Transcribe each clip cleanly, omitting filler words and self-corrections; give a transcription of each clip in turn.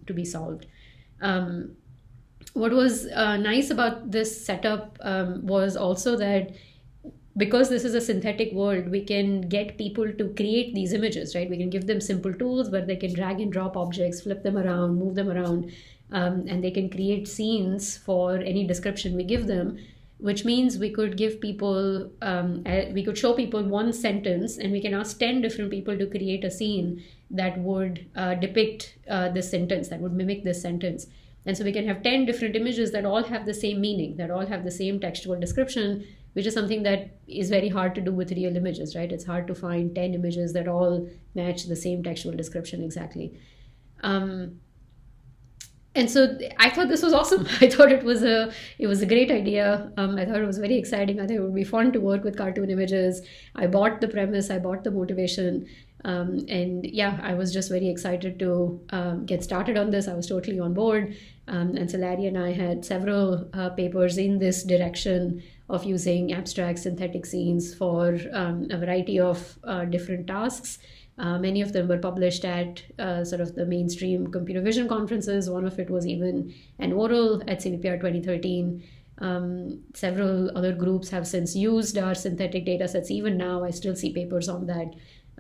to be solved. What was nice about this setup was also that because this is a synthetic world, we can get people to create these images, right? We can give them simple tools where they can drag and drop objects, flip them around, move them around, and they can create scenes for any description we give them, which means we could give people, we could show people one sentence and we can ask 10 different people to create a scene that would depict this sentence, that would mimic this sentence. And so we can have 10 different images that all have the same meaning, that all have the same textual description, which is something that is very hard to do with real images, right? It's hard to find 10 images that all match the same textual description exactly. And so I thought this was awesome. I thought it was a great idea. I thought it was very exciting. I thought it would be fun to work with cartoon images. I bought the premise, I bought the motivation. And yeah, I was just very excited to get started on this. I was totally on board. And so Larry and I had several papers in this direction of using abstract synthetic scenes for a variety of different tasks. Many of them were published at sort of the mainstream computer vision conferences. One of it was even an oral at CVPR 2013. Several other groups have since used our synthetic data sets. Even now, I still see papers on that.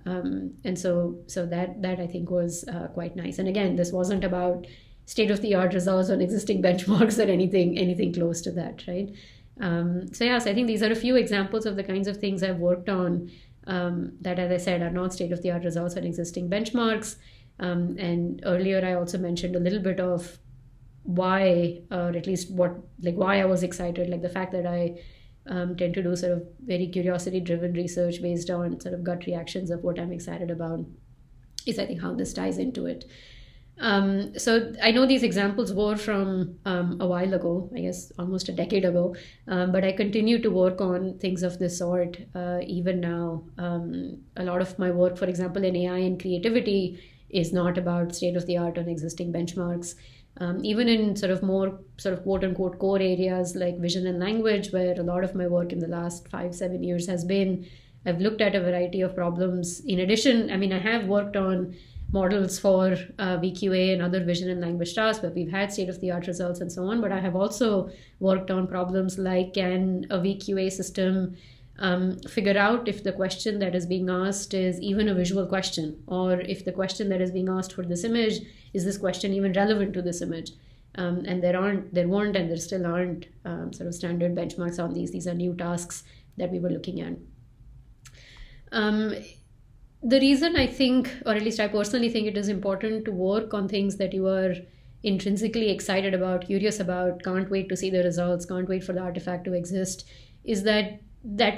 And so that I think was quite nice. And again, this wasn't about state-of-the-art results on existing benchmarks or anything close to that, right? So I think these are a few examples of the kinds of things I've worked on that, as I said, are not state-of-the-art results on existing benchmarks. And earlier, I also mentioned a little bit of why, or at least why I was excited, like the fact that I tend to do sort of very curiosity-driven research based on sort of gut reactions of what I'm excited about, is I think how this ties into it. So I know these examples were from a while ago, I guess almost a decade ago, but I continue to work on things of this sort even now. A lot of my work, for example, in AI and creativity is not about state-of-the-art on existing benchmarks. Even in sort of more sort of quote-unquote core areas like vision and language, where a lot of my work in the last 5-7 years has been, I've looked at a variety of problems. In addition, I mean, I have worked on models for VQA and other vision and language tasks, but we've had state-of-the-art results and so on. But I have also worked on problems like, can a VQA system figure out if the question that is being asked is even a visual question, or if the question that is being asked for this image, is this question even relevant to this image? And there weren't, and there still aren't sort of standard benchmarks on these. These are new tasks that we were looking at. The reason I think, or at least I personally think, it is important to work on things that you are intrinsically excited about, curious about, can't wait to see the results, can't wait for the artifact to exist, is that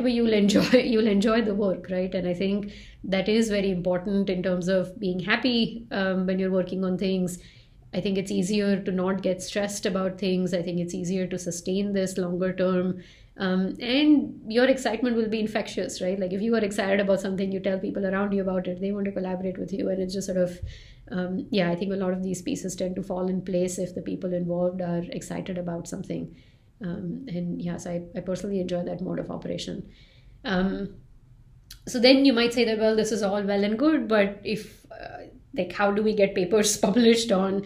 way you'll enjoy the work, right? And I think that is very important in terms of being happy when you're working on things. I think it's easier to not get stressed about things. I think it's easier to sustain this longer term. And your excitement will be infectious, right? Like if you are excited about something, you tell people around you about it, they want to collaborate with you. And it's just sort of, I think a lot of these pieces tend to fall in place if the people involved are excited about something. And yes, I personally enjoy that mode of operation. So then you might say that, well, this is all well and good, but if how do we get papers published on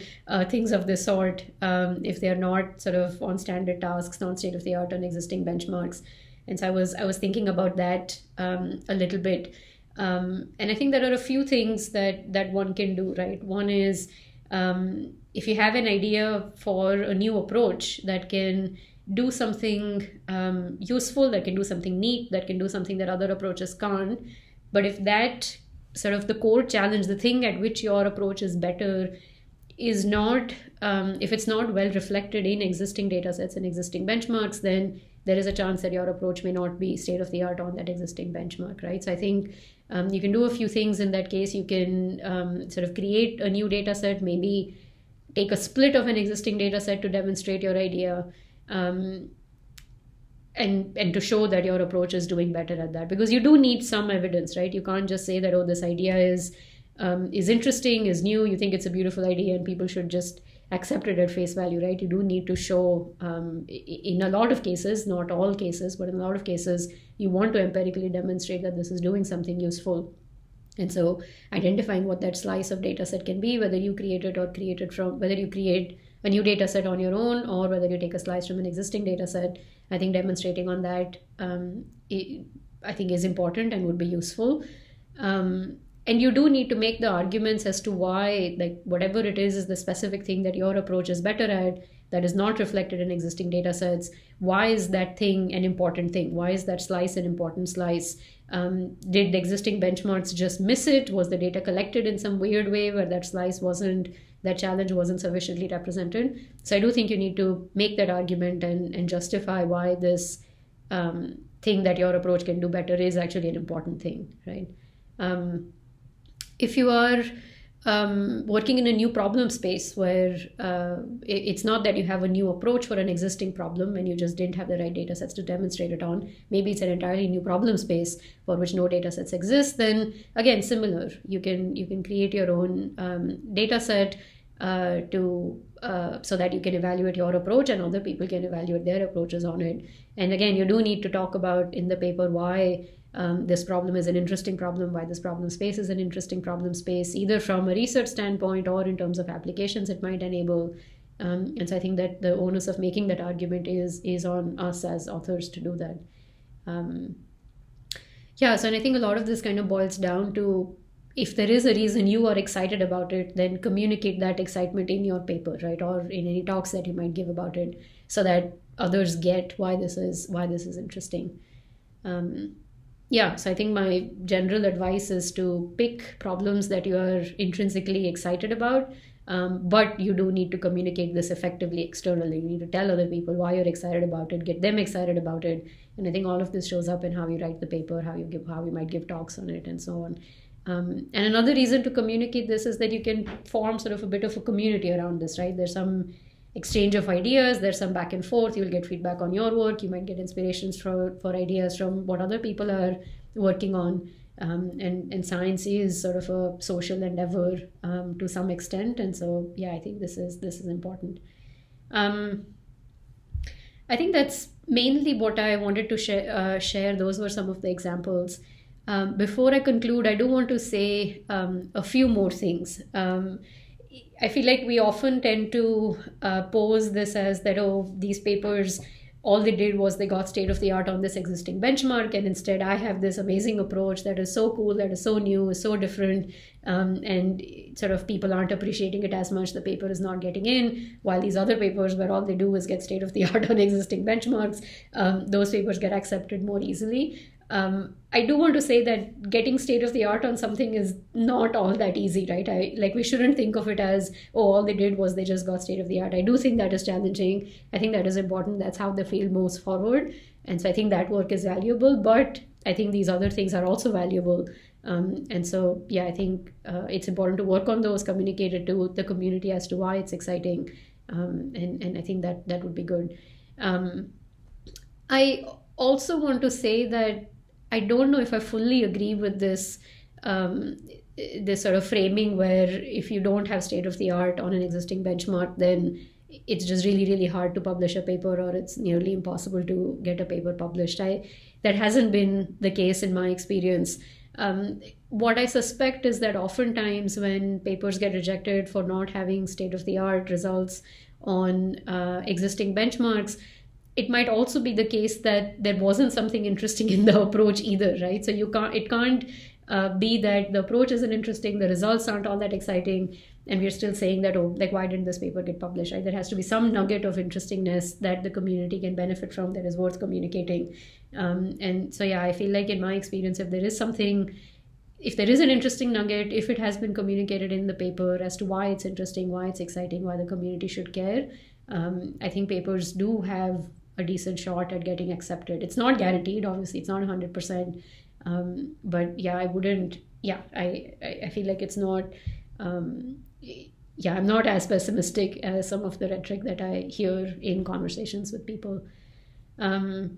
things of this sort if they are not sort of on standard tasks, not state of the art on existing benchmarks? And so I was thinking about that a little bit. And I think there are a few things that one can do, right? One is if you have an idea for a new approach that can do something useful, that can do something neat, that can do something that other approaches can't, but if that sort of the core challenge, the thing at which your approach is better, is not, if it's not well reflected in existing data sets and existing benchmarks, then there is a chance that your approach may not be state of the art on that existing benchmark, right? So I think you can do a few things in that case. You can sort of create a new data set, maybe take a split of an existing data set to demonstrate your idea. And to show that your approach is doing better at that, because you do need some evidence, right? You can't just say that, oh, this idea is interesting, is new, you think it's a beautiful idea, and people should just accept it at face value, right? You do need to show, in a lot of cases, not all cases, but in a lot of cases, you want to empirically demonstrate that this is doing something useful. And so identifying what that slice of data set can be, whether you create it or create it from, whether you create a new data set on your own or whether you take a slice from an existing data set, I think demonstrating on that, I think is important and would be useful. And you do need to make the arguments as to why, like, whatever it is the specific thing that your approach is better at that is not reflected in existing data sets. Why is that thing an important thing? Why is that slice an important slice? Did the existing benchmarks just miss it? Was the data collected in some weird way where that that challenge wasn't sufficiently represented? So I do think you need to make that argument and justify why this thing that your approach can do better is actually an important thing, right? If you are working in a new problem space where it's not that you have a new approach for an existing problem and you just didn't have the right data sets to demonstrate it on, maybe it's an entirely new problem space for which no data sets exist, then again, similar. You can create your own data set so that you can evaluate your approach and other people can evaluate their approaches on it. And again, you do need to talk about in the paper why this problem is an interesting problem, why this problem space is an interesting problem space, either from a research standpoint or in terms of applications it might enable. And so I think that the onus of making that argument is on us as authors to do that. So and I think a lot of this kind of boils down to, if there is a reason you are excited about it, then communicate that excitement in your paper, right? Or in any talks that you might give about it, so that others get why this is interesting. So I think my general advice is to pick problems that you are intrinsically excited about, but you do need to communicate this effectively externally. You need to tell other people why you're excited about it, get them excited about it. And I think all of this shows up in how you write the paper, how you might give talks on it, and so on. And another reason to communicate this is that you can form sort of a bit of a community around this, right? There's some exchange of ideas, there's some back and forth, you'll get feedback on your work, you might get inspirations for ideas from what other people are working on. And science is sort of a social endeavor to some extent. And so, I think this is important. I think that's mainly what I wanted to share. Those were some of the examples. Before I conclude, I do want to say a few more things. I feel like we often tend to pose this as that, these papers, all they did was they got state of the art on this existing benchmark, and instead I have this amazing approach that is so cool, that is so new, is so different, and sort of people aren't appreciating it as much. The paper is not getting in, while these other papers where all they do is get state of the art on existing benchmarks, those papers get accepted more easily. I do want to say that getting state of the art on something is not all that easy, right? We shouldn't think of it as, all they did was they just got state of the art. I do think that is challenging. I think that is important. That's how the field moves forward. And so I think that work is valuable, but I think these other things are also valuable. And so, I think it's important to work on those, communicate it to the community as to why it's exciting. And I think that would be good. I also want to say that I don't know if I fully agree with this sort of framing where if you don't have state of the art on an existing benchmark, then it's just really, really hard to publish a paper, or it's nearly impossible to get a paper published. That hasn't been the case in my experience. What I suspect is that oftentimes when papers get rejected for not having state of the art results on existing benchmarks, it might also be the case that there wasn't something interesting in the approach either, right? So it can't be that the approach isn't interesting, the results aren't all that exciting, and we're still saying that, why didn't this paper get published, right? There has to be some nugget of interestingness that the community can benefit from that is worth communicating. And so, I feel like in my experience, if there is an interesting nugget, if it has been communicated in the paper as to why it's interesting, why it's exciting, why the community should care, I think papers do have a decent shot at getting accepted. It's not guaranteed, obviously, it's not 100%. But I feel like it's not, I'm not as pessimistic as some of the rhetoric that I hear in conversations with people. And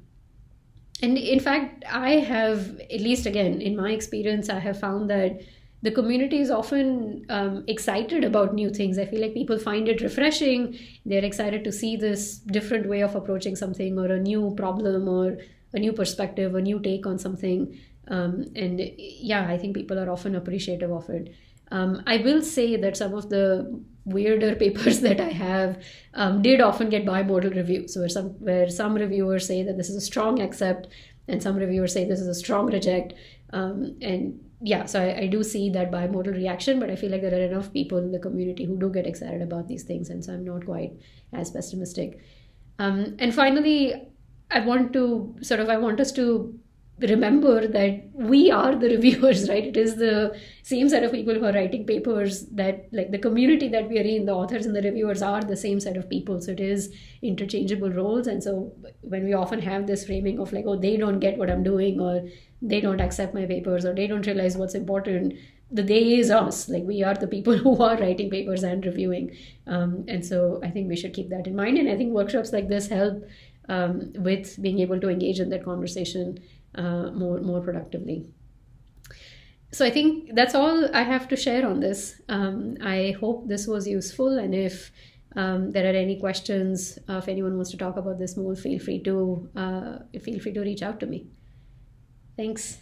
in fact, I have, at least again, in my experience, I have found that the community is often excited about new things. I feel like people find it refreshing. They're excited to see this different way of approaching something, or a new problem, or a new perspective, a new take on something. And yeah, I think people are often appreciative of it. I will say that some of the weirder papers that I have did often get bimodal reviews, where some reviewers say that this is a strong accept, and some reviewers say this is a strong reject. And yeah, so I do see that bimodal reaction, but I feel like there are enough people in the community who do get excited about these things, and so I'm not quite as pessimistic. And finally, I want us to remember that we are the reviewers, right? It is the same set of people who are writing papers, that like the community that we are in, the authors and the reviewers are the same set of people. So it is interchangeable roles. And so when we often have this framing of like, oh, they don't get what I'm doing, or they don't accept my papers, or they don't realize what's important, the they is us. Like we are the people who are writing papers and reviewing. And so I think we should keep that in mind. And I think workshops like this help with being able to engage in that conversation more productively. So I think that's all I have to share on this. I hope this was useful, and if there are any questions, if anyone wants to talk about this more, feel free to reach out to me. Thanks.